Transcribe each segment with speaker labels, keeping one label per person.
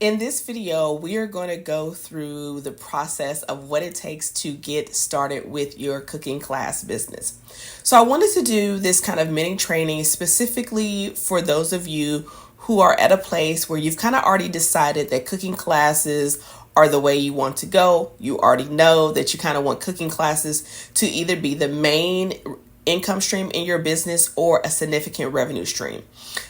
Speaker 1: In this video, we are going to go through the process of what it takes to get started with your cooking class business. So I wanted to do this kind of mini training specifically for those of you who are at a place where you've kind of already decided that cooking classes are the way you want to go. You already know that you kind of want cooking classes to either be the main income stream in your business or a significant revenue stream.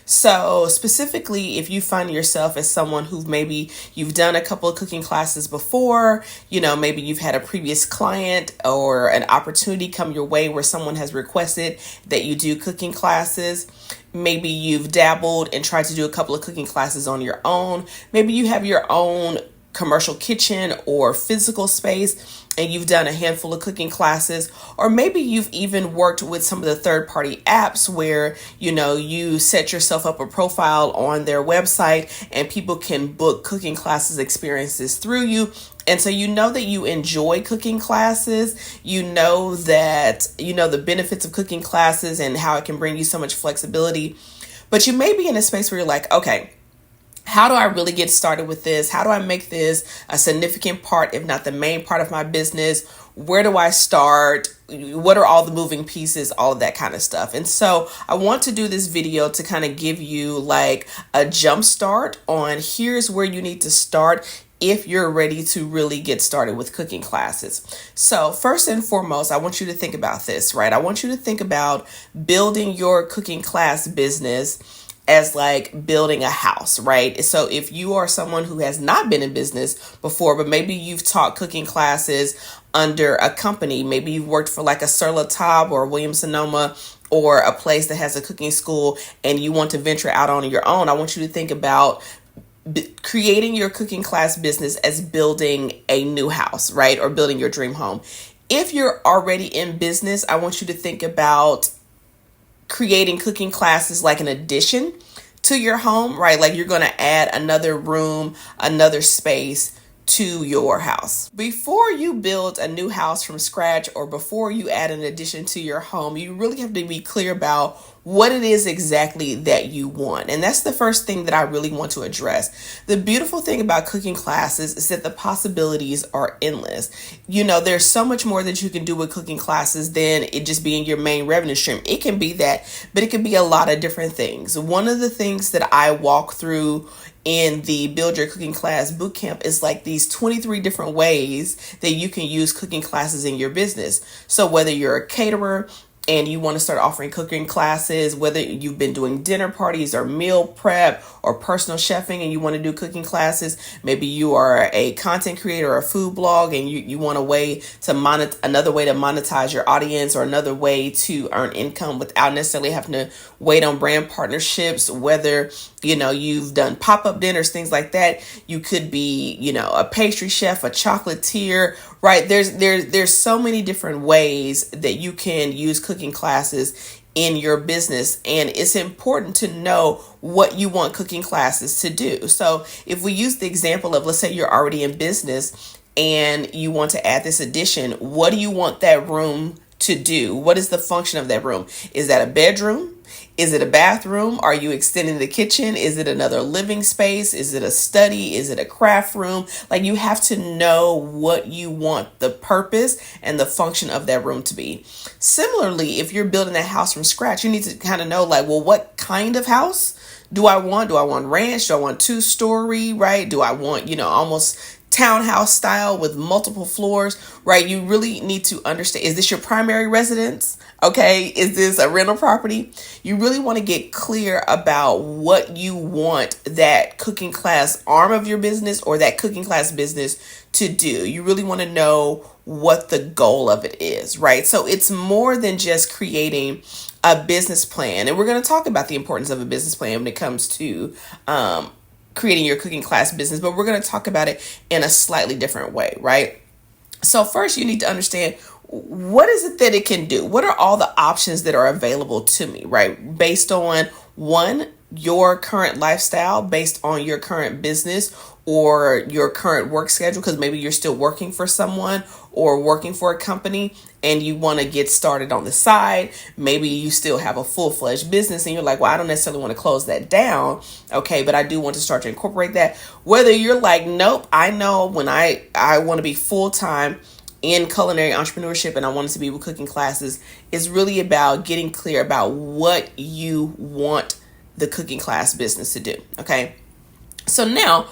Speaker 1: So specifically, if you find yourself as someone who maybe you've done a couple of cooking classes before, maybe you've had a previous client or an opportunity come your way where someone has requested that you do cooking classes. Maybe you've dabbled and tried to do a couple of cooking classes on your own. Maybe you have your own commercial kitchen or physical space and you've done a handful of cooking classes, or maybe you've even worked with some of the third-party apps where you set yourself up a profile on their website and people can book cooking classes experiences through you. And so that you enjoy cooking classes, that the benefits of cooking classes and how it can bring you so much flexibility. But you may be in a space where you're like, okay, how do I really get started with this? How do I make this a significant part, if not the main part of my business? Where do I start? What are all the moving pieces? All of that kind of stuff. And so I want to do this video to kind of give you like a jump start on here's where you need to start if you're ready to really get started with cooking classes. So first and foremost, I want you to think about this, right? I want you to think about building your cooking class business as like building a house, right? So if you are someone who has not been in business before, but maybe you've taught cooking classes under a company, maybe you've worked for like a Sur La Table or Williams Sonoma or a place that has a cooking school and you want to venture out on your own, I want you to think about creating your cooking class business as building a new house, right? Or building your dream home. If you're already in business, I want you to think about creating cooking classes like an addition to your home, right? Like you're going to add another room, another space to your house. Before you build a new house from scratch or before you add an addition to your home, you really have to be clear about what it is exactly that you want. And that's the first thing that I really want to address. The beautiful thing about cooking classes is that the possibilities are endless. There's so much more that you can do with cooking classes than it just being your main revenue stream. It can be that, but it can be a lot of different things. One of the things that I walk through in the Build Your Cooking Class Bootcamp is like these 23 different ways that you can use cooking classes in your business. So whether you're a caterer and you want to start offering cooking classes, whether you've been doing dinner parties or meal prep or personal chefing and you want to do cooking classes, maybe you are a content creator or a food blog and you want another way to monetize your audience or another way to earn income without necessarily having to wait on brand partnerships, whether you've done pop-up dinners, things like that. You could be, a pastry chef, a chocolatier, right? There's so many different ways that you can use cooking classes in your business. And it's important to know what you want cooking classes to do. So if we use the example of, let's say you're already in business and you want to add this addition, what do you want that room to do? What is the function of that room? Is that a bedroom? Is it a bathroom? Are you extending the kitchen? Is it another living space? Is it a study? Is it a craft room? Like you have to know what you want the purpose and the function of that room to be. Similarly, if you're building a house from scratch, you need to kind of know like, well, what kind of house do I want? Do I want ranch? Do I want 2-story, right? Do I want, almost townhouse style with multiple floors, right? You really need to understand, is this your primary residence? Okay, is this a rental property? You really want to get clear about what you want that cooking class arm of your business or that cooking class business to do. You really want to know what the goal of it is, right? So it's more than just creating a business plan. And we're going to talk about the importance of a business plan when it comes to creating your cooking class business, but we're going to talk about it in a slightly different way, right? So first you need to understand, what is it that it can do? What are all the options that are available to me, right? Based on one, your current lifestyle based on your current business or your current work schedule, because maybe you're still working for someone or working for a company and you want to get started on the side. Maybe you still have a full-fledged business and you're like, well, I don't necessarily want to close that down. Okay, but I do want to start to incorporate that. Whether you're like, nope, I know when I want to be full-time in culinary entrepreneurship and I want it to be with cooking classes, is really about getting clear about what you want the cooking class business to do. Okay. So now,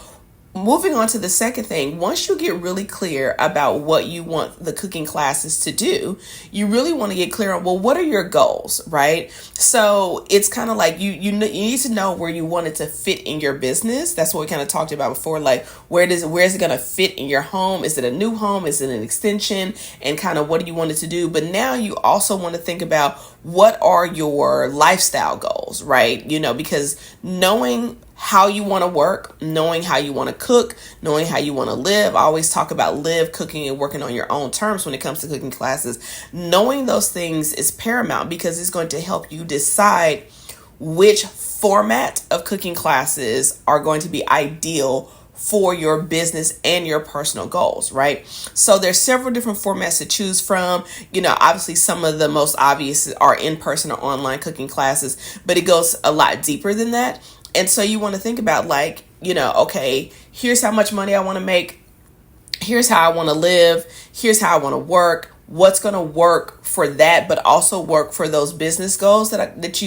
Speaker 1: moving on to the second thing, once you get really clear about what you want the cooking classes to do, you really want to get clear on, well, what are your goals, right? So it's kind of like you need to know where you want it to fit in your business. That's what we kind of talked about before, like where is it going to fit in your home? Is it a new home? Is it an extension? And kind of what do you want it to do? But now you also want to think about what are your lifestyle goals, right? Because knowing how you want to work, knowing how you want to cook, knowing how you want to live. I always talk about live, cooking, and working on your own terms when it comes to cooking classes. Knowing those things is paramount because it's going to help you decide which format of cooking classes are going to be ideal for your business and your personal goals, right? So there's several different formats to choose from. Obviously some of the most obvious are in-person or online cooking classes, but it goes a lot deeper than that. And so you want to think about okay, here's how much money I want to make. Here's how I want to live. Here's how I want to work. What's going to work for that, but also work for those business goals that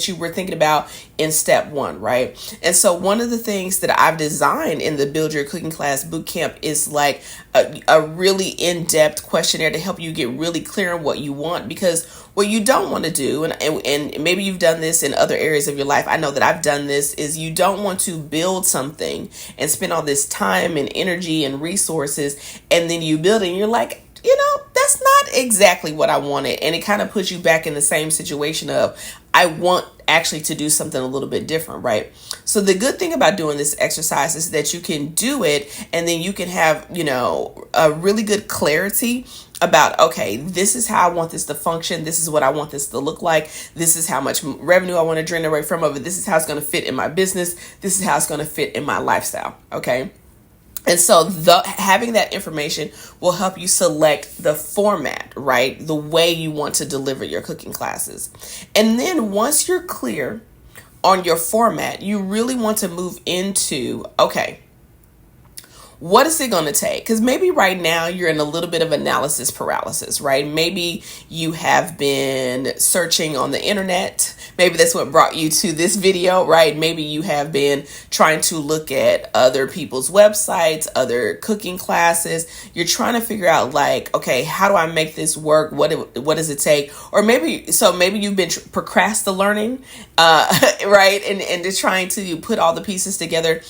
Speaker 1: you were thinking about in step one, right? And so one of the things that I've designed in the Build Your Cooking Class Bootcamp is like a really in-depth questionnaire to help you get really clear on what you want, because what you don't want to do, and maybe you've done this in other areas of your life, I know that I've done this, is you don't want to build something and spend all this time and energy and resources, and then you build it and you're like, that's not exactly what I wanted. And it kind of puts you back in the same situation of, I want actually to do something a little bit different, right? So the good thing about doing this exercise is that you can do it and then you can have, a really good clarity about, okay, this is how I want this to function. This is what I want this to look like. This is how much revenue I want to generate from it. This is how it's going to fit in my business. This is how it's going to fit in my lifestyle. Okay. And so having that information will help you select the format, right? The way you want to deliver your cooking classes. And then once you're clear on your format, you really want to move into, okay, what is it going to take? Because maybe right now you're in a little bit of analysis paralysis, right? Maybe you have been searching on the internet. Maybe that's what brought you to this video, right? Maybe you have been trying to look at other people's websites, other cooking classes. You're trying to figure out okay, how do I make this work? What does it take? Or maybe you've been procrastinating, right? And just trying to put all the pieces together,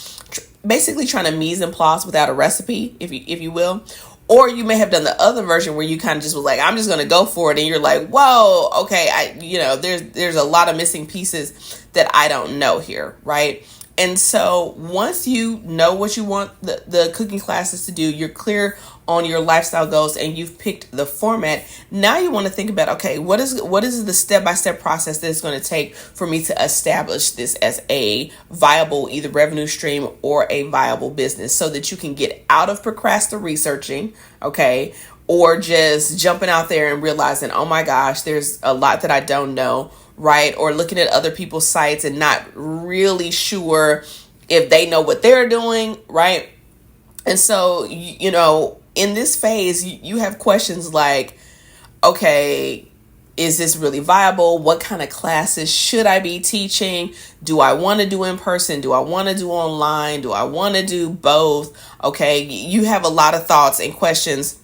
Speaker 1: basically trying to mise en place without a recipe, if you will. Or you may have done the other version where you kind of just was like, I'm just going to go for it. And you're like, whoa, okay, there's a lot of missing pieces that I don't know here, right? And so once you know what you want the cooking classes to do, you're clear on your lifestyle goals and you've picked the format. Now you want to think about, okay, what is the step-by-step process that it's going to take for me to establish this as a viable either revenue stream or a viable business, so that you can get out of procrastinating researching, okay, or just jumping out there and realizing, oh my gosh, there's a lot that I don't know, right? Or looking at other people's sites and not really sure if they know what they're doing, right? And so, in this phase, you have questions like, okay, is this really viable? What kind of classes should I be teaching? Do I want to do in person? Do I want to do online? Do I want to do both? Okay, you have a lot of thoughts and questions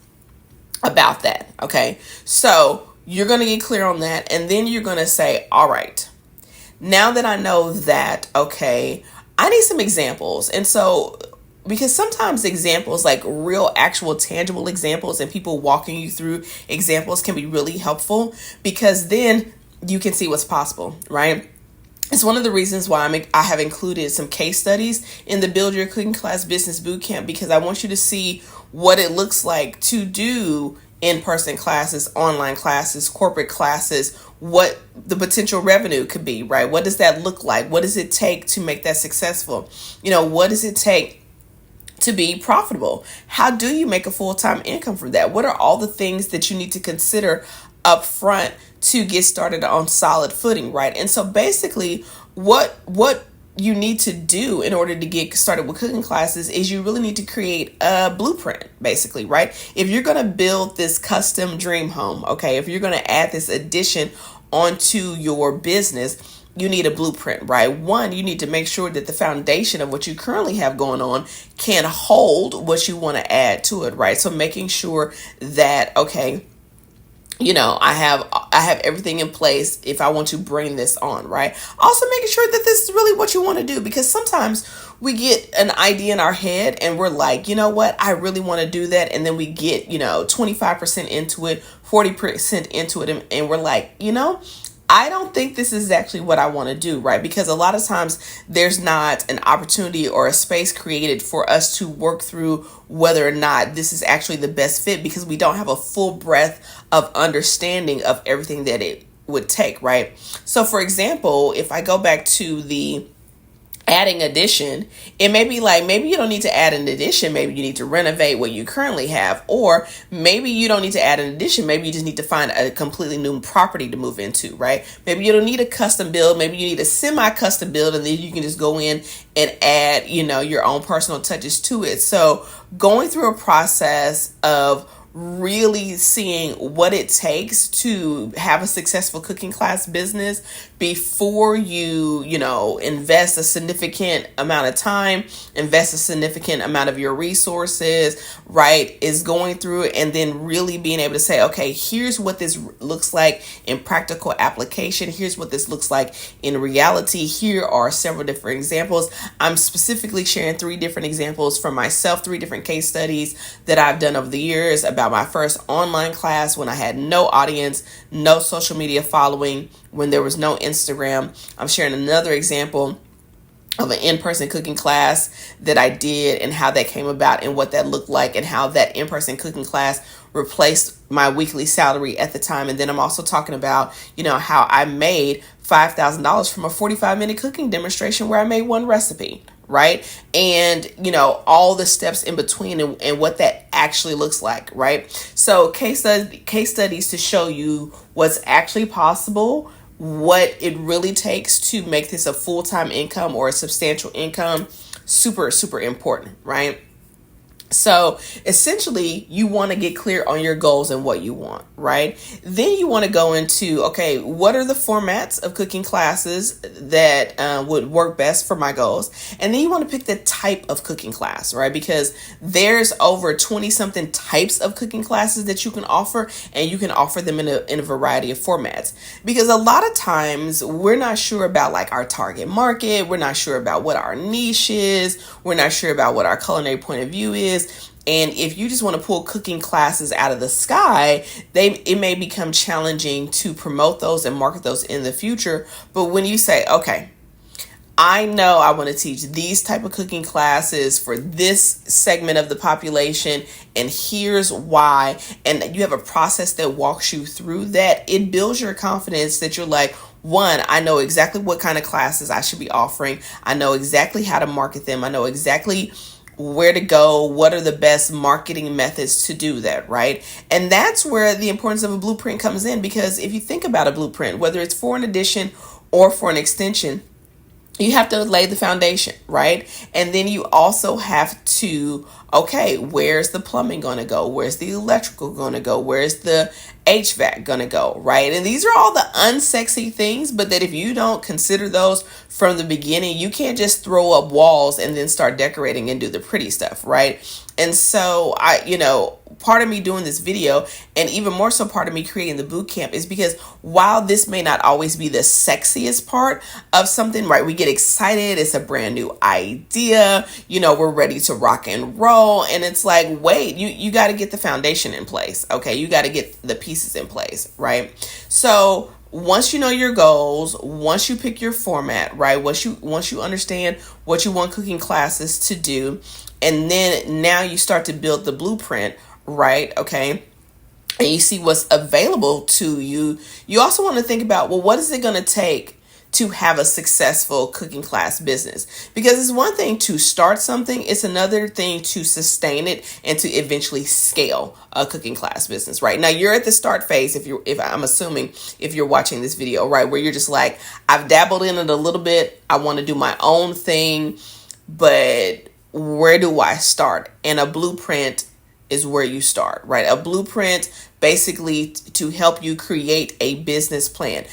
Speaker 1: about that. Okay, so you're going to get clear on that. And then you're going to say, all right, now that I know that, okay, I need some examples. And so, because sometimes examples, like real, actual, tangible examples and people walking you through examples can be really helpful, because then you can see what's possible, right? It's one of the reasons why I have included some case studies in the Build Your Cooking Class Business Bootcamp, because I want you to see what it looks like to do in-person classes, online classes, corporate classes, what the potential revenue could be, right? What does that look like? What does it take to make that successful? What does it take to be profitable? How do you make a full-time income from that? What are all the things that you need to consider up front to get started on solid footing, right? And so basically what you need to do in order to get started with cooking classes is you really need to create a blueprint, basically, right? If you're going to build this custom dream home, okay, if you're going to add this addition onto your business, you need a blueprint, right? One, you need to make sure that the foundation of what you currently have going on can hold what you want to add to it, right? So making sure that, okay, I have everything in place if I want to bring this on, right? Also making sure that this is really what you want to do, because sometimes we get an idea in our head and we're like, you know what, I really want to do that. And then we get, 25% into it, 40% into it. And we're like, I don't think this is actually what I want to do, right? Because a lot of times there's not an opportunity or a space created for us to work through whether or not this is actually the best fit, because we don't have a full breadth of understanding of everything that it would take, right? So for example, if I go back to the adding addition, it may be like, maybe you don't need to add an addition. Maybe you need to renovate what you currently have, or maybe you don't need to add an addition. Maybe you just need to find a completely new property to move into, right? Maybe you don't need a custom build. Maybe you need a semi-custom build, and then you can just go in and add, your own personal touches to it. So going through a process of really seeing what it takes to have a successful cooking class business before you invest a significant amount of time, invest a significant amount of your resources, right, is going through it, and then really being able to say, okay, here's what this looks like in practical application. Here's what this looks like in reality. Here are several different examples. I'm specifically sharing 3 different examples from myself, 3 different case studies that I've done over the years about my first online class when I had no audience, no social media following, when there was no Instagram. I'm sharing another example of an in-person cooking class that I did and how that came about and what that looked like, and how that in-person cooking class replaced my weekly salary at the time. And then I'm also talking about, how I made $5,000 from a 45-minute cooking demonstration where I made one recipe, right? And, all the steps in between and what that actually looks like, right? So case studies to show you what's actually possible, what it really takes to make this a full-time income or a substantial income, super, super important, right? So essentially, you want to get clear on your goals and what you want, right? Then you want to go into, okay, what are the formats of cooking classes that would work best for my goals? And then you want to pick the type of cooking class, right? Because there's over 20 something types of cooking classes that you can offer, and you can offer them in a variety of formats. Because a lot of times we're not sure about like our target market. We're not sure about what our niche is. We're not sure about what our culinary point of view is. And if you just want to pull cooking classes out of the sky, it may become challenging to promote those and market those in the future. But when you say, okay, I know I want to teach these type of cooking classes for this segment of the population, and here's why, and you have a process that walks you through that, it builds your confidence that you're like, one, I know exactly what kind of classes I should be offering. I know exactly how to market them. I know exactly where to go, what are the best marketing methods to do that, right? And that's where the importance of a blueprint comes in, because if you think about a blueprint, whether it's for an addition or for an extension, you have to lay the foundation, right? And then you also have to, okay, where's the plumbing going to go? Where's the electrical going to go? Where's the HVAC going to go, right? And these are all the unsexy things, but that if you don't consider those from the beginning, you can't just throw up walls and then start decorating and do the pretty stuff, right? And so part of me doing this video, and even more so part of me creating the boot camp, is because while this may not always be the sexiest part of something, right? We get excited. It's a brand new idea. We're ready to rock and roll. And it's like, wait, you got to get the foundation in place. Okay. You got to get the pieces in place, right? So once you know your goals, once you pick your format, right? Once you understand what you want cooking classes to do, and then now you start to build the blueprint, right? Okay. and you see what's available to you, you also want to think about, well, what is it going to take to have a successful cooking class business? Because it's one thing to start something, it's another thing to sustain it and to eventually scale a cooking class business, right? Now you're at the start phase, if I'm assuming, if you're watching this video, right, where you're just like, I've dabbled in it a little bit, I want to do my own thing, but where do I start? And a blueprint is where you start, right? A blueprint basically to help you create a business plan.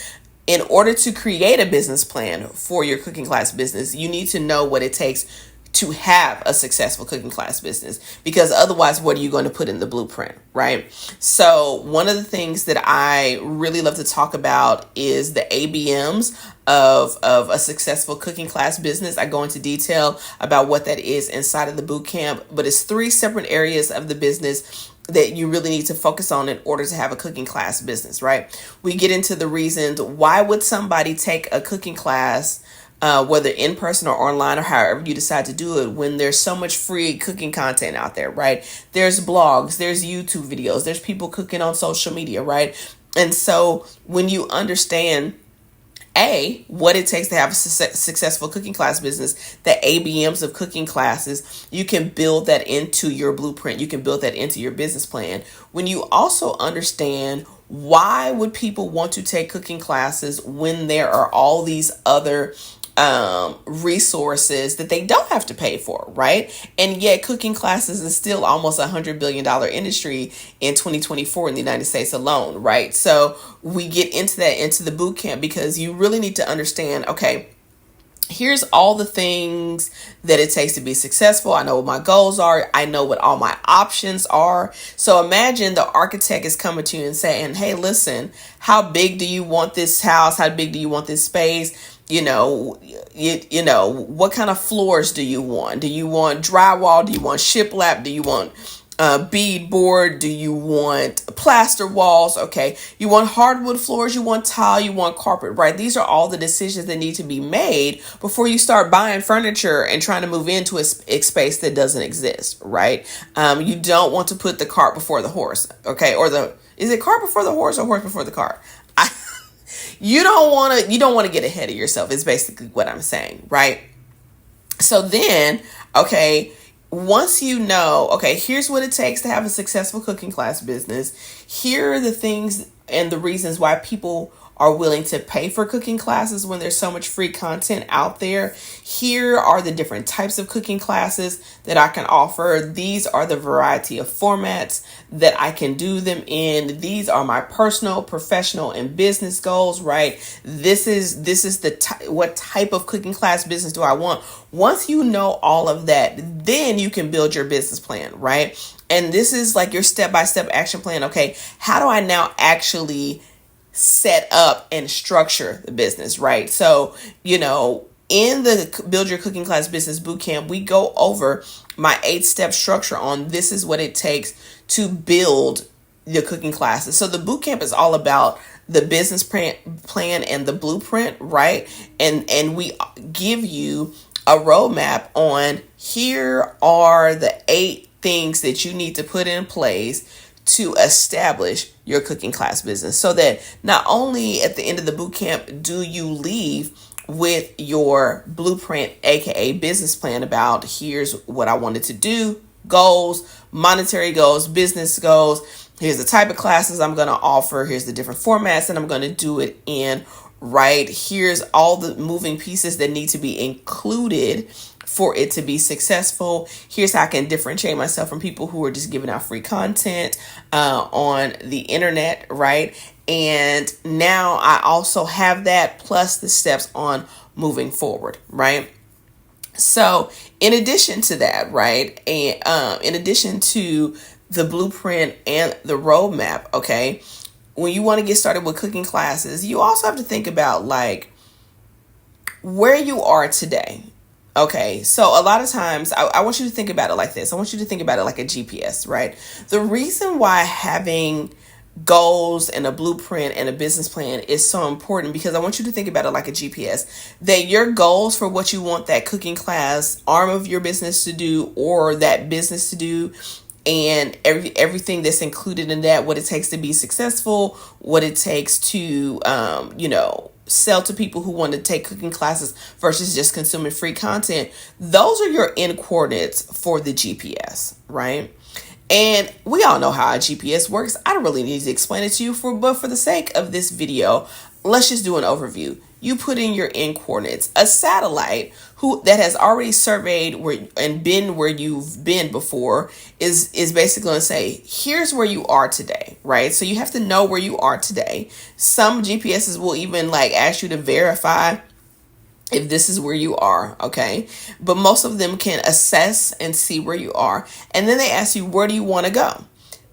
Speaker 1: In order to create a business plan for your cooking class business, you need to know what it takes to have a successful cooking class business, because otherwise, what are you going to put in the blueprint, right? So one of the things that I really love to talk about is the ABMs of a successful cooking class business. I go into detail about what that is inside of the boot camp, but it's 3 separate areas of the business that you really need to focus on in order to have a cooking class business, right? We get into the reasons why would somebody take a cooking class, whether in person or online or however you decide to do it, when there's so much free cooking content out there, right? There's blogs, there's YouTube videos, there's people cooking on social media, right? And so when you understand what it takes to have a successful cooking class business, the ABMs of cooking classes, you can build that into your blueprint. You can build that into your business plan. When you also understand why would people want to take cooking classes when there are all these other resources that they don't have to pay for, right? And yet cooking classes is still almost $100 billion industry in 2024 in the United States alone, right? So we get into the boot camp because you really need to understand, okay, here's all the things that it takes to be successful. I know what my goals are. I know what all my options are. So imagine the architect is coming to you and saying, hey, listen, how big do you want this house? How big do you want this space? You know, what kind of floors do you want? Do you want drywall? Do you want shiplap? Do you want bead board? Do you want plaster walls? Okay. You want hardwood floors? You want tile? You want carpet, right? These are all the decisions that need to be made before you start buying furniture and trying to move into a space that doesn't exist, right? You don't want to put the cart before the horse, okay? Is it cart before the horse or horse before the cart? You don't want to get ahead of yourself is basically what I'm saying, right? So then, okay, once you know, okay, here's what it takes to have a successful cooking class business. Here are the things and the reasons why people are willing to pay for cooking classes when there's so much free content out there. Here are the different types of cooking classes that I can offer. These are the variety of formats that I can do them in. These are my personal, professional, and business goals, right? This is what type of cooking class business do I want? Once you know all of that, then you can build your business plan, right? And this is like your step-by-step action plan. Okay, how do I now actually set up and structure the business, right? So, in the Build Your Cooking Class Business Bootcamp, we go over my 8-step structure on this is what it takes to build the cooking classes. So the bootcamp is all about the business plan and the blueprint, right? And we give you a roadmap on here are the 8 things that you need to put in place to establish your cooking class business, so that not only at the end of the boot camp do you leave with your blueprint, aka business plan, about here's what I wanted to do, goals, monetary goals, business goals, here's the type of classes I'm going to offer, here's the different formats that I'm going to do it in, right? Here's all the moving pieces that need to be included for it to be successful. Here's how I can differentiate myself from people who are just giving out free content on the internet, right? And now I also have that plus the steps on moving forward, right? So in addition to that, right, and in addition to the blueprint and the roadmap, okay, when you want to get started with cooking classes, you also have to think about like where you are today. Okay, so a lot of times I want you to think about it like this. I want you to think about it like a GPS, right? The reason why having goals and a blueprint and a business plan is so important, because I want you to think about it like a GPS, that your goals for what you want that cooking class arm of your business to do or that business to do and everything that's included in that, what it takes to be successful, what it takes to, sell to people who want to take cooking classes versus just consuming free content. Those are your end coordinates for the GPS, right? And we all know how a GPS works. I don't really need to explain it to you, but for the sake of this video, let's just do an overview. You put in your end coordinates. A satellite that has already surveyed and been where you've been before is basically going to say, here's where you are today, right? So you have to know where you are today. Some GPSs will even ask you to verify if this is where you are, okay? But most of them can assess and see where you are. And then they ask you, where do you want to go?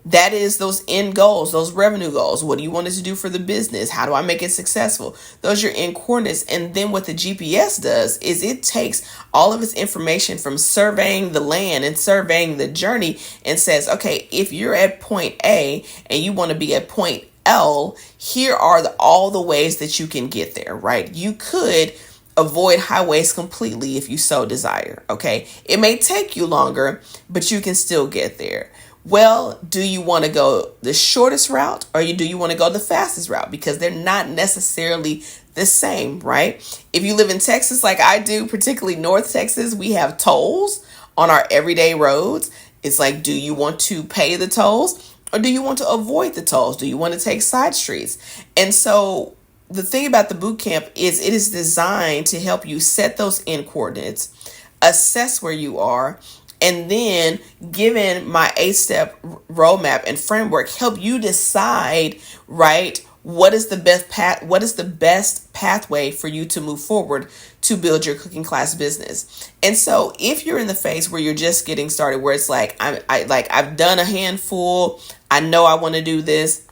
Speaker 1: That is those end goals, those revenue goals. What do you want it to do for the business? How do I make it successful? Those are your end coordinates. And then what the GPS does is it takes all of its information from surveying the land and surveying the journey and says, okay, if you're at point A and you want to be at point L, here are all the ways that you can get there, right? You could avoid highways completely if you so desire, okay? It may take you longer, but you can still get there. Well, do you want to go the shortest route or do you want to go the fastest route? Because they're not necessarily the same, right? If you live in Texas like I do, particularly North Texas, we have tolls on our everyday roads. It's like, do you want to pay the tolls or do you want to avoid the tolls? Do you want to take side streets? And so the thing about the boot camp is it is designed to help you set those end coordinates, assess where you are, and then, given my 8-step roadmap and framework, help you decide, right, what is the best pathway for you to move forward to build your cooking class business. And so if you're in the phase where you're just getting started, where it's like I've done a handful, I know I want to do this,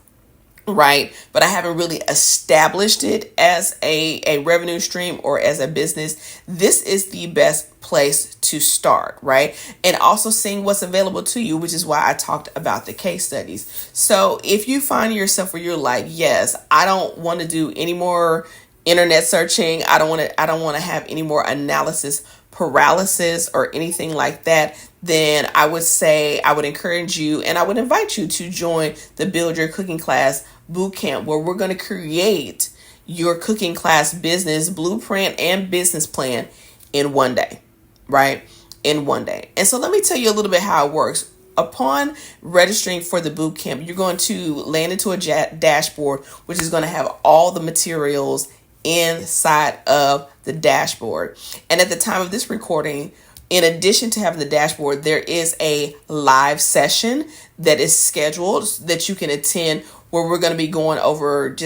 Speaker 1: right, but I haven't really established it as a revenue stream or as a business, this is the best place to start, right? And also seeing what's available to you, which is why I talked about the case studies. So if you find yourself where you're like, yes, I don't want to do any more internet searching, I don't want to have any more analysis paralysis or anything like that, then I would encourage you and I would invite you to join the Build Your Cooking Class Bootcamp, where we're going to create your cooking class business blueprint and business plan in one day, right? In one day. And so let me tell you a little bit how it works. Upon registering for the boot camp, you're going to land into a dashboard, which is going to have all the materials inside of the dashboard. And at the time of this recording, in addition to having the dashboard, there is a live session that is scheduled that you can attend, where we're going to be going over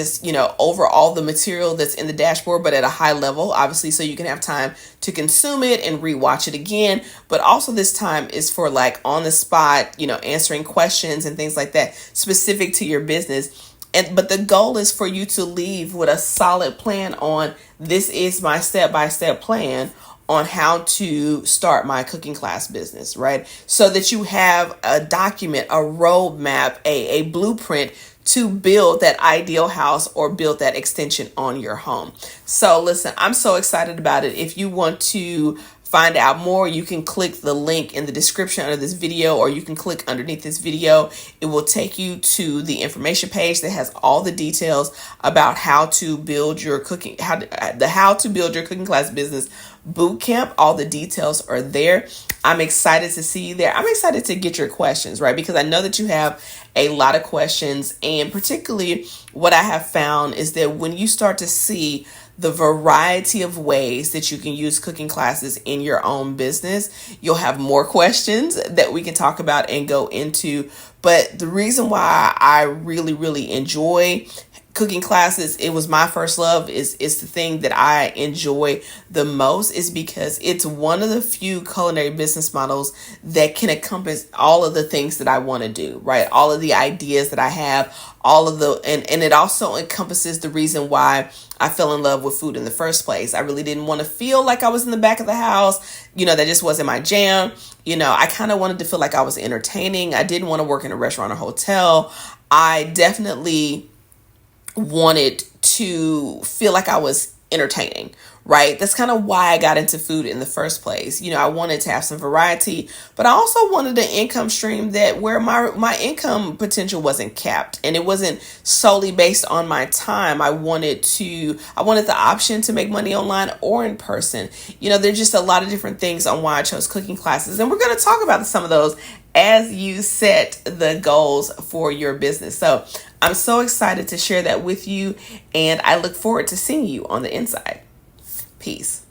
Speaker 1: over all the material that's in the dashboard, but at a high level, obviously, so you can have time to consume it and rewatch it again. But also this time is for on the spot, answering questions and things like that specific to your business. But the goal is for you to leave with a solid plan on, this is my step-by-step plan on how to start my cooking class business, right? So that you have a document, a roadmap, a blueprint to build that ideal house or build that extension on your home. So listen, I'm so excited about it. If you want to find out more, you can click the link in the description under this video, or you can click underneath this video. It will take you to the information page that has all the details about how to build your cooking class business boot camp. All the details are there. I'm excited to see you there. I'm excited to get your questions, right? Because I know that you have a lot of questions, and particularly what I have found is that when you start to see the variety of ways that you can use cooking classes in your own business, you'll have more questions that we can talk about and go into. But the reason why I really, really enjoy cooking classes, it was my first love, is the thing that I enjoy the most, is because it's one of the few culinary business models that can encompass all of the things that I want to do, right? All of the ideas that I have, and it also encompasses the reason why I fell in love with food in the first place. I really didn't want to feel like I was in the back of the house. That just wasn't my jam. I kind of wanted to feel like I was entertaining. I didn't want to work in a restaurant or hotel. I definitely wanted to feel like I was entertaining, right? That's kind of why I got into food in the first place. I wanted to have some variety, but I also wanted an income stream that where my income potential wasn't capped and it wasn't solely based on my time. I wanted the option to make money online or in person. There's just a lot of different things on why I chose cooking classes, and we're going to talk about some of those as you set the goals for your business. So I'm so excited to share that with you, and I look forward to seeing you on the inside. Peace.